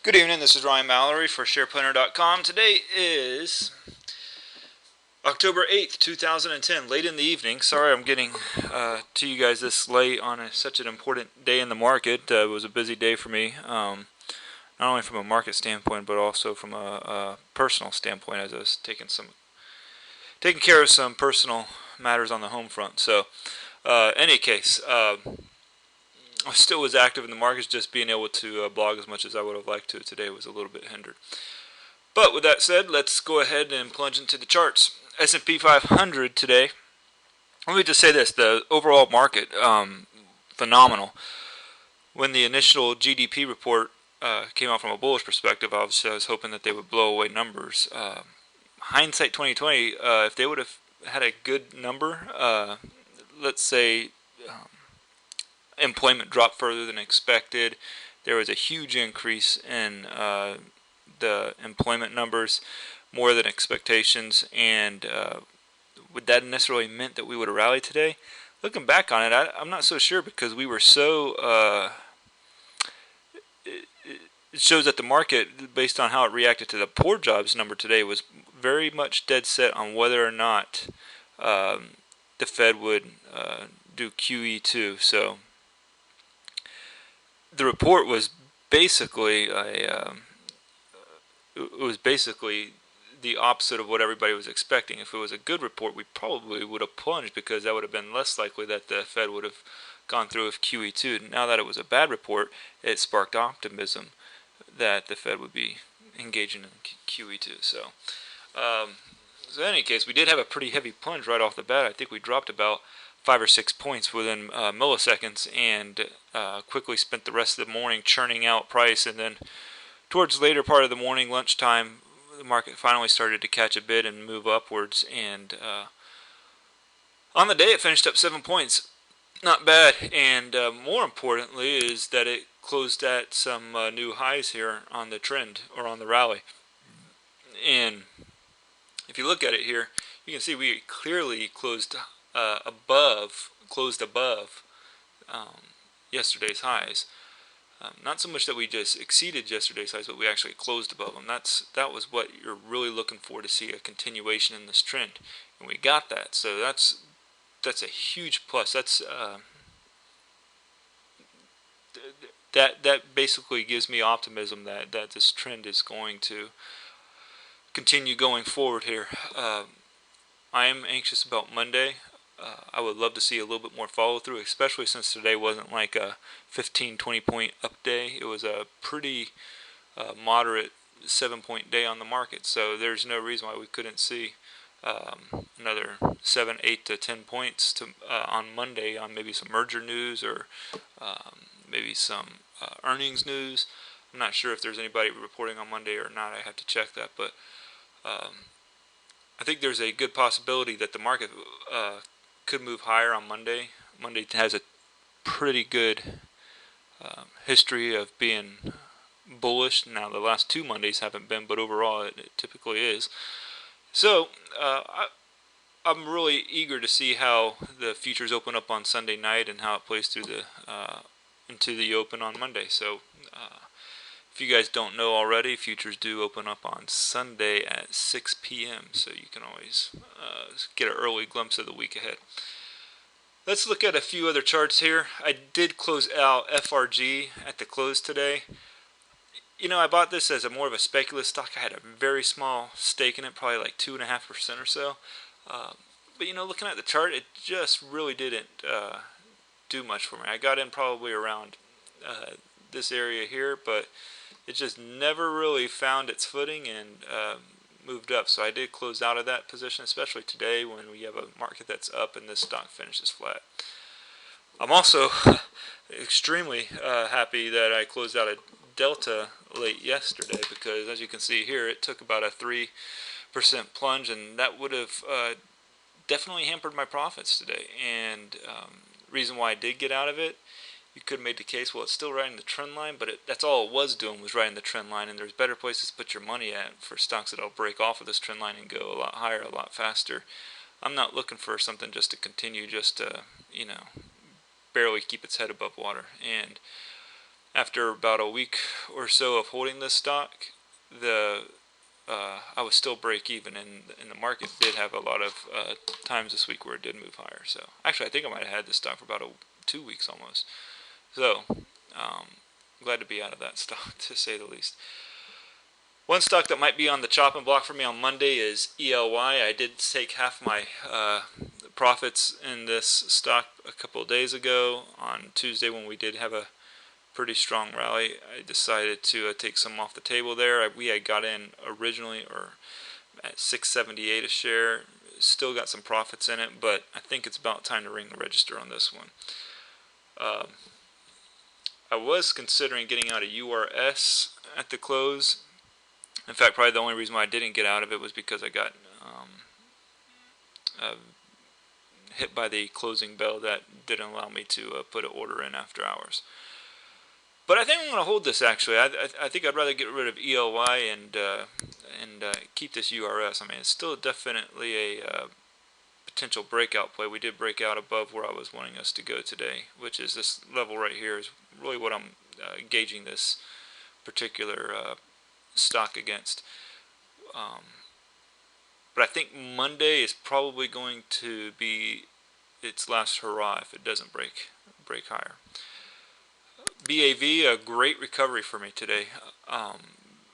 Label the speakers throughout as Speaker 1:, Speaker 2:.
Speaker 1: Good evening, this is Ryan Mallory for SharePlanner.com. Today is October 8th, 2010, late in the evening. Sorry I'm getting to you guys this late on such an important day in the market. It was a busy day for me, not only from a market standpoint, but also from a personal standpoint, as I was taking care of some personal matters on the home front. So, any case, I still was active in the markets, just being able to blog as much as I would have liked to today was a little bit hindered. But with that said, let's go ahead and plunge into the charts. S&P 500 today, let me just say this, the overall market, phenomenal. When the initial GDP report came out from a bullish perspective, obviously I was hoping that they would blow away numbers. Hindsight 2020, if they would have had a good number, let's say employment dropped further than expected, there was a huge increase in the employment numbers, more than expectations, and would that necessarily meant that we would have rallied today? Looking back on it, I'm not so sure, because we were so it shows that the market, based on how it reacted to the poor jobs number today, was very much dead set on whether or not the Fed would do QE2. So the report was basically the opposite of what everybody was expecting. If it was a good report, we probably would have plunged, because that would have been less likely that the Fed would have gone through with QE2. Now that it was a bad report, it sparked optimism that the Fed would be engaging in QE2. So in any case, we did have a pretty heavy plunge right off the bat. I think we dropped about 5 or 6 points within milliseconds, and quickly spent the rest of the morning churning out price. And then towards the later part of the morning, lunchtime, the market finally started to catch a bid and move upwards. And on the day, it finished up 7 points. Not bad. And more importantly is that it closed at some new highs here on the trend, or on the rally. And if you look at it here, you can see we clearly closed above yesterday's highs. Not so much that we just exceeded yesterday's highs, but we actually closed above them. That was what you're really looking for, to see a continuation in this trend, and we got that. So that's a huge plus. That basically gives me optimism that this trend is going to continue going forward here. I am anxious about Monday. I would love to see a little bit more follow through, especially since today wasn't like a 15-20 point up day. It was a pretty moderate 7-point day on the market. So there's no reason why we couldn't see another 7, 8 to 10 points on Monday, on maybe some merger news, or maybe some earnings news. I'm not sure if there's anybody reporting on Monday or not. I have to check that, but I think there's a good possibility that the market could move higher on Monday. Monday has a pretty good history of being bullish. Now, the last 2 Mondays haven't been, but overall it typically is. So I'm really eager to see how the futures open up on Sunday night, and how it plays through into the open on Monday. So if you guys don't know already, futures do open up on Sunday at 6 p.m., so you can always get an early glimpse of the week ahead. Let's look at a few other charts here. I did close out FRG at the close today. You know, I bought this as more of a speculative stock. I had a very small stake in it, probably like 2.5% or so. But you know, looking at the chart, it just really didn't do much for me. I got in probably around this area here, but it just never really found its footing and moved up. So I did close out of that position, especially today when we have a market that's up and this stock finishes flat. I'm also extremely happy that I closed out a Delta late yesterday, because as you can see here, it took about a 3% plunge, and that would have definitely hampered my profits today. And reason why I did get out of it, you could have made the case, well, it's still riding the trend line, but that's all it was doing, was riding the trend line, and there's better places to put your money at for stocks that'll break off of this trend line and go a lot higher, a lot faster. I'm not looking for something just to continue, just to, barely keep its head above water. And after about a week or so of holding this stock, I was still break even, and the market did have a lot of times this week where it did move higher. So actually, I think I might have had this stock for about 2 weeks almost. So glad to be out of that stock, to say the least. One stock that might be on the chopping block for me on Monday is ELY. I did take half my profits in this stock a couple of days ago. On Tuesday, when we did have a pretty strong rally, I decided to take some off the table there. We had got in originally or at 678 a share. Still got some profits in it, but I think it's about time to ring the register on this one. I was considering getting out of URS at the close. In fact, probably the only reason why I didn't get out of it was because I got hit by the closing bell that didn't allow me to put an order in after hours. But I think I'm going to hold this, actually. I think I'd rather get rid of ELY and keep this URS. I mean, it's still definitely a potential breakout play. We did break out above where I was wanting us to go today, which is this level right here is really what I'm gauging this particular stock against. But I think Monday is probably going to be its last hurrah if it doesn't break higher. BAV, a great recovery for me today.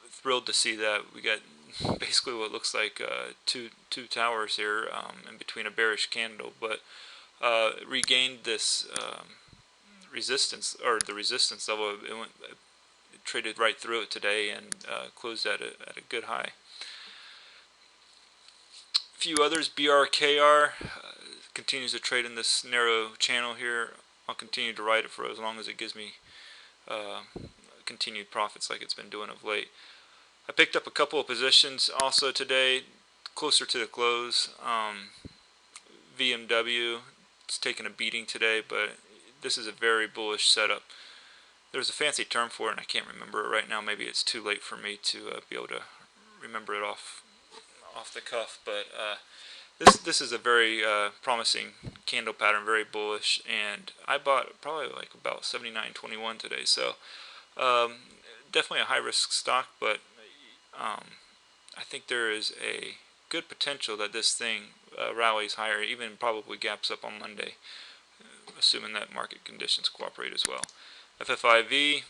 Speaker 1: Thrilled to see that. We got basically what looks like two towers here in between a bearish candle, but regained this resistance, or the resistance level. It traded right through it today and closed at a good high. A few others, BRKR continues to trade in this narrow channel here. I'll continue to ride it for as long as it gives me continued profits like it's been doing of late. I picked up a couple of positions also today, closer to the close. VMW, it's taken a beating today, but this is a very bullish setup. There's a fancy term for it, and I can't remember it right now. Maybe it's too late for me to be able to remember it off the cuff, but this is a very promising candle pattern, very bullish, and I bought probably like about 79.21 today, so definitely a high risk stock, but I think there is a good potential that this thing rallies higher, even probably gaps up on Monday, assuming that market conditions cooperate as well. FFIV,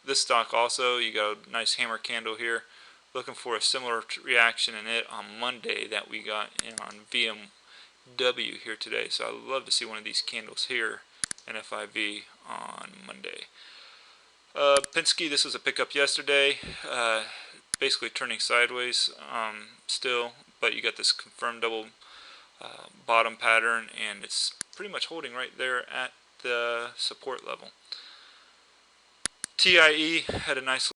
Speaker 1: this stock also, you got a nice hammer candle here. Looking for a similar reaction in it on Monday that we got on VMW here today. So I'd love to see one of these candles here in FIV on Monday. Penske, this was a pickup yesterday. Basically turning sideways still, but you got this confirmed double bottom pattern, and it's pretty much holding right there at the support level. TIE had a nice